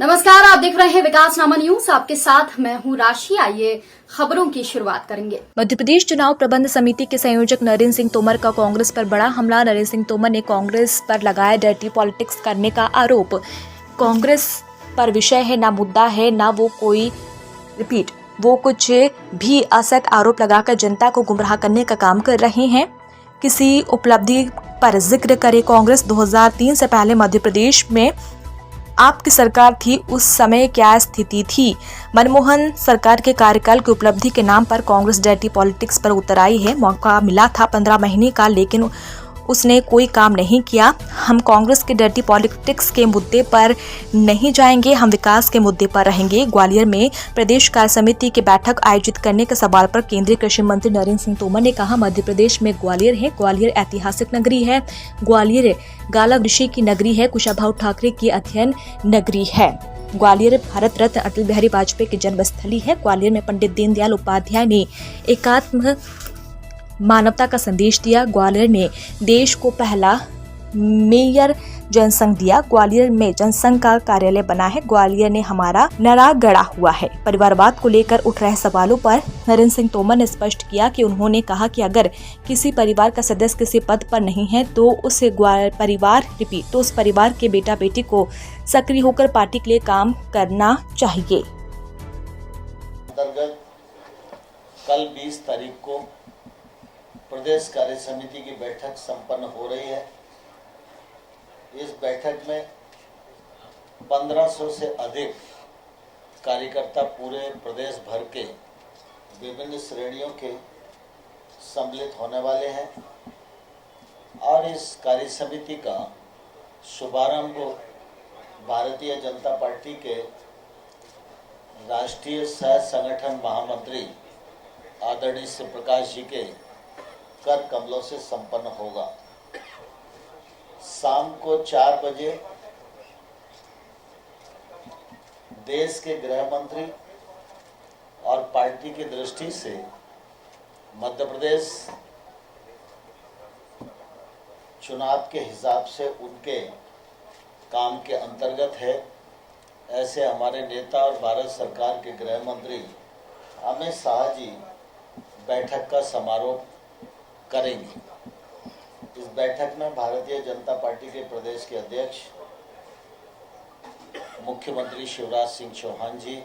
नमस्कार, आप देख रहे हैं विकास नामा न्यूज। आपके साथ मैं हूं राशि। आइए खबरों की शुरुआत करेंगे। मध्य प्रदेश चुनाव प्रबंध समिति के संयोजक नरेंद्र सिंह तोमर का कांग्रेस पर बड़ा हमला। नरेंद्र सिंह तोमर ने कांग्रेस पर लगाया डर्टी पॉलिटिक्स करने का आरोप। कांग्रेस पर विषय है, ना मुद्दा है, ना वो कोई वो कुछ भी असत आरोप लगाकर जनता को गुमराह करने का काम कर रहे हैं। किसी उपलब्धि पर जिक्र करे। कांग्रेस 2003 से पहले मध्य प्रदेश में आपकी सरकार थी, उस समय क्या स्थिति थी? मनमोहन सरकार के कार्यकाल की उपलब्धि के नाम पर कांग्रेस डर्टी पॉलिटिक्स पर उतर आई है। मौका मिला था 15 महीने का, लेकिन उसने कोई काम नहीं किया। हम कांग्रेस के डर्टी पॉलिटिक्स के मुद्दे पर नहीं जाएंगे, हम विकास के मुद्दे पर रहेंगे। ग्वालियर में प्रदेश कार्य समिति की बैठक आयोजित करने के सवाल पर केंद्रीय कृषि मंत्री नरेंद्र सिंह तोमर ने कहा, मध्य प्रदेश में ग्वालियर है। ग्वालियर ऐतिहासिक नगरी है। ग्वालियर गाला ऋषि की नगरी है। कुशाभाऊ ठाकरे की अध्ययन नगरी है। ग्वालियर भारत रत्न अटल बिहारी वाजपेयी की जन्मस्थली है। ग्वालियर में पंडित दीनदयाल उपाध्याय ने एकात्म मानवता का संदेश दिया। ग्वालियर ने देश को पहला मेयर जनसंघ दिया। ग्वालियर में जनसंघ का कार्यालय बना है। ग्वालियर ने हमारा नारा गड़ा हुआ है। परिवारवाद को लेकर उठ रहे सवालों पर नरेंद्र सिंह तोमर ने स्पष्ट किया कि उन्होंने कहा कि अगर किसी परिवार का सदस्य किसी पद पर नहीं है तो उस परिवार के बेटा बेटी को सक्रिय होकर पार्टी के लिए काम करना चाहिए। कल 20 तारीख को प्रदेश कार्य समिति की बैठक संपन्न हो रही है। इस बैठक में 1500 से अधिक कार्यकर्ता पूरे प्रदेश भर के विभिन्न श्रेणियों के सम्मिलित होने वाले हैं और इस कार्य समिति का शुभारंभ भारतीय जनता पार्टी के राष्ट्रीय सह संगठन महामंत्री आदरणीय श्री प्रकाश जी के कर कमलों से संपन्न होगा। शाम को 4 बजे देश के गृह मंत्री और पार्टी की दृष्टि से मध्य प्रदेश चुनाव के हिसाब से उनके काम के अंतर्गत है, ऐसे हमारे नेता और भारत सरकार के गृह मंत्री अमित शाह जी बैठक का समारोह करेंगे। इस बैठक में भारतीय जनता पार्टी के प्रदेश के अध्यक्ष मुख्यमंत्री शिवराज सिंह चौहान जी,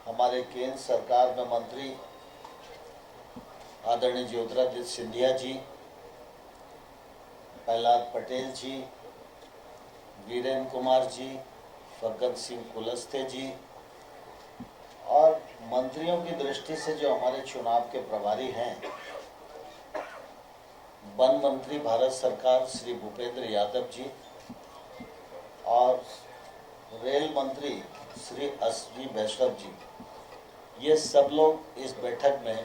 हमारे केंद्र सरकार में मंत्री आदरणीय ज्योतिरादित्य सिंधिया जी, प्रहलाद पटेल जी, वीरेंद्र कुमार जी, फग्गन सिंह कुलस्ते जी और मंत्रियों की दृष्टि से जो हमारे चुनाव के प्रभारी हैं, वन मंत्री भारत सरकार श्री भूपेंद्र यादव जी और रेल मंत्री श्री अश्विनी वैष्णव जी, ये सब लोग इस बैठक में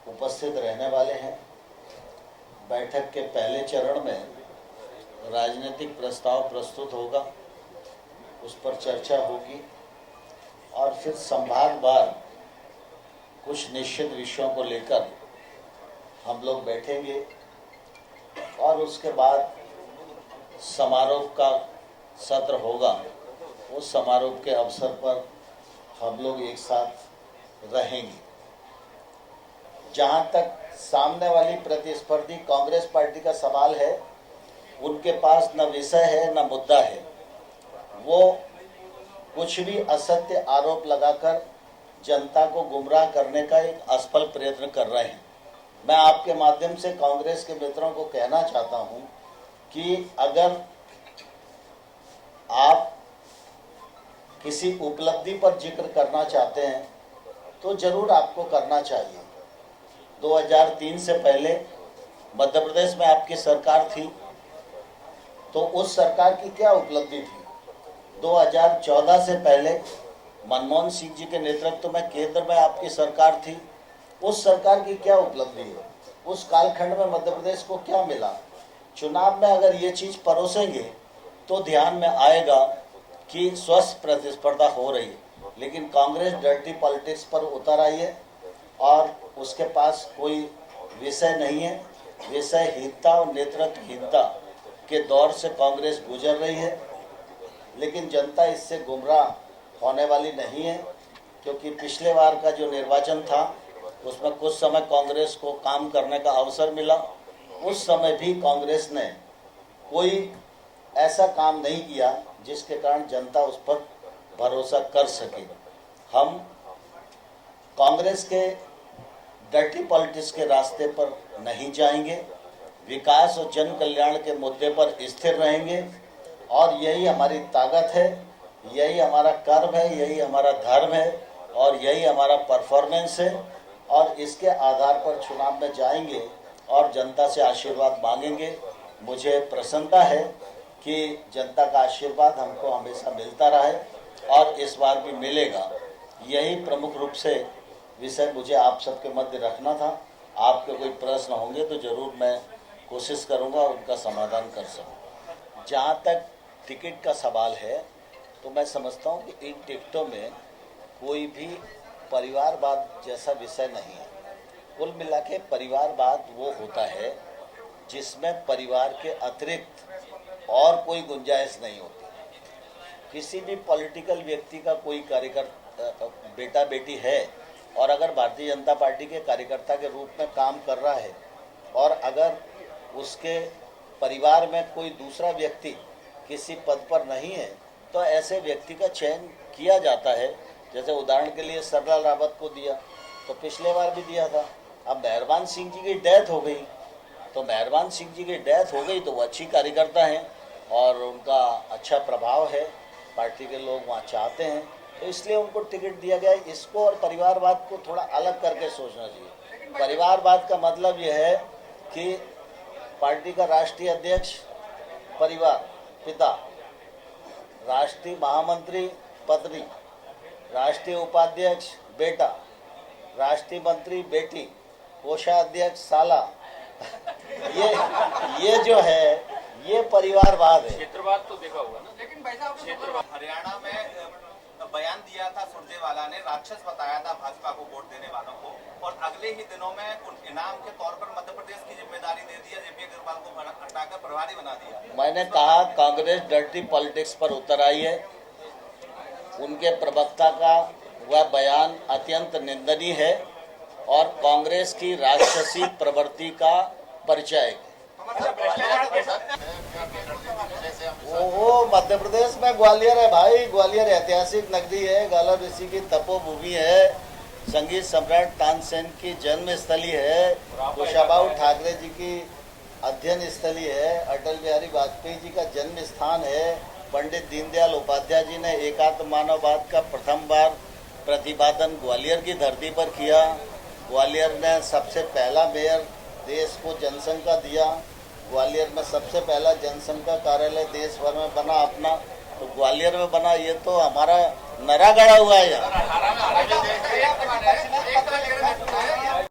उपस्थित रहने वाले हैं। बैठक के पहले चरण में राजनीतिक प्रस्ताव प्रस्तुत होगा, उस पर चर्चा होगी और फिर संभागवार कुछ निश्चित विषयों को लेकर हम लोग बैठेंगे और उसके बाद समारोह का सत्र होगा। उस समारोह के अवसर पर हम लोग एक साथ रहेंगे। जहां तक सामने वाली प्रतिस्पर्धी कांग्रेस पार्टी का सवाल है, उनके पास न विषय है न मुद्दा है। वो कुछ भी असत्य आरोप लगाकर जनता को गुमराह करने का एक असफल प्रयत्न कर रहे हैं। मैं आपके माध्यम से कांग्रेस के मित्रों को कहना चाहता हूं कि अगर आप किसी उपलब्धि पर जिक्र करना चाहते हैं तो जरूर आपको करना चाहिए। 2003 से पहले मध्य प्रदेश में आपकी सरकार थी, तो उस सरकार की क्या उपलब्धि थी? 2014 से पहले मनमोहन सिंह जी के नेतृत्व में केंद्र में आपकी सरकार थी, उस सरकार की क्या उपलब्धि है? उस कालखंड में मध्य प्रदेश को क्या मिला? चुनाव में अगर ये चीज परोसेंगे तो ध्यान में आएगा कि स्वस्थ प्रतिस्पर्धा हो रही है, लेकिन कांग्रेस डर्टी पॉलिटिक्स पर उतर आई है और उसके पास कोई विषय नहीं है। विषयहीनता और नेतृत्वहीनता के दौर से कांग्रेस गुजर रही है। लेकिन जनता इससे गुमराह होने वाली नहीं है, क्योंकि पिछले बार का जो निर्वाचन था उसमें कुछ समय कांग्रेस को काम करने का अवसर मिला। उस समय भी कांग्रेस ने कोई ऐसा काम नहीं किया जिसके कारण जनता उस पर भरोसा कर सके। हम कांग्रेस के डर्टी पॉलिटिक्स के रास्ते पर नहीं जाएंगे, विकास और जन कल्याण के मुद्दे पर स्थिर रहेंगे और यही हमारी ताकत है, यही हमारा कर्म है, यही हमारा धर्म है और यही हमारा परफॉर्मेंस है। और इसके आधार पर चुनाव में जाएंगे और जनता से आशीर्वाद मांगेंगे। मुझे प्रसन्नता है कि जनता का आशीर्वाद हमको हमेशा मिलता रहा है और इस बार भी मिलेगा। यही प्रमुख रूप से विषय मुझे आप सबके मध्य रखना था। आपके कोई प्रश्न होंगे तो जरूर मैं कोशिश करूंगा उनका समाधान कर सकूं। जहां तक टिकट का सवाल है तो मैं समझता हूं कि इन टिकटों में कोई भी परिवारवाद जैसा विषय नहीं है। कुल मिला के परिवारवाद वो होता है जिसमें परिवार के अतिरिक्त और कोई गुंजाइश नहीं होती। किसी भी पॉलिटिकल व्यक्ति का कोई कार्यकर्ता बेटा बेटी है और अगर भारतीय जनता पार्टी के कार्यकर्ता के रूप में काम कर रहा है और अगर उसके परिवार में कोई दूसरा व्यक्ति किसी पद पर नहीं है तो ऐसे व्यक्ति का चयन किया जाता है। जैसे उदाहरण के लिए सरलाल रावत को दिया तो पिछले बार भी दिया था। अब मेहरबान सिंह जी की डेथ हो गई तो मेहरबान सिंह जी की डेथ हो गई तो वो अच्छी कार्यकर्ता हैं और उनका अच्छा प्रभाव है, पार्टी के लोग वहाँ चाहते हैं तो इसलिए उनको टिकट दिया गया। इसको और परिवारवाद को थोड़ा अलग करके सोचना चाहिए। परिवारवाद का मतलब यह है कि पार्टी का राष्ट्रीय अध्यक्ष परिवार पिता, राष्ट्रीय महामंत्री पत्नी, राष्ट्रीय उपाध्यक्ष बेटा, राष्ट्रीय मंत्री बेटी, कोषाध्यक्ष साला, ये जो है ये परिवारवाद है। क्षेत्रवाद तो देखा होगा ना। लेकिन भाई साहब हरियाणा में बयान दिया था, सुरजेवाला ने राक्षस बताया था भाजपा को वोट देने वालों को, और अगले ही दिनों में उन इनाम के तौर पर मध्य प्रदेश की जिम्मेदारी दे दी है, जेपी अग्रवाल को हटाकर प्रभारी बना दिया। मैंने कहा कांग्रेस डर्टी पॉलिटिक्स पर उतर आई है। उनके प्रवक्ता का वह बयान अत्यंत निंदनीय है और कांग्रेस की राक्षसी प्रवृत्ति का परिचय। वो मध्य प्रदेश में ग्वालियर है भाई, ग्वालियर ऐतिहासिक नगरी है, गालव ऋषि की तपोभूमि है, संगीत सम्राट तानसेन की जन्म स्थली है, कुशाभाऊ ठाकरे जी की अध्ययन स्थली है, अटल बिहारी वाजपेयी जी का जन्म स्थान है, पंडित दीनदयाल उपाध्याय जी ने एकात्म मानववाद का प्रथम बार प्रतिपादन ग्वालियर की धरती पर किया। ग्वालियर ने सबसे पहला मेयर देश को जनसंघ का दिया। ग्वालियर में सबसे पहला जनसंघ का कार्यालय देश भर में बना अपना, तो ग्वालियर में बना। ये तो हमारा नरा गड़ा हुआ है यहाँ।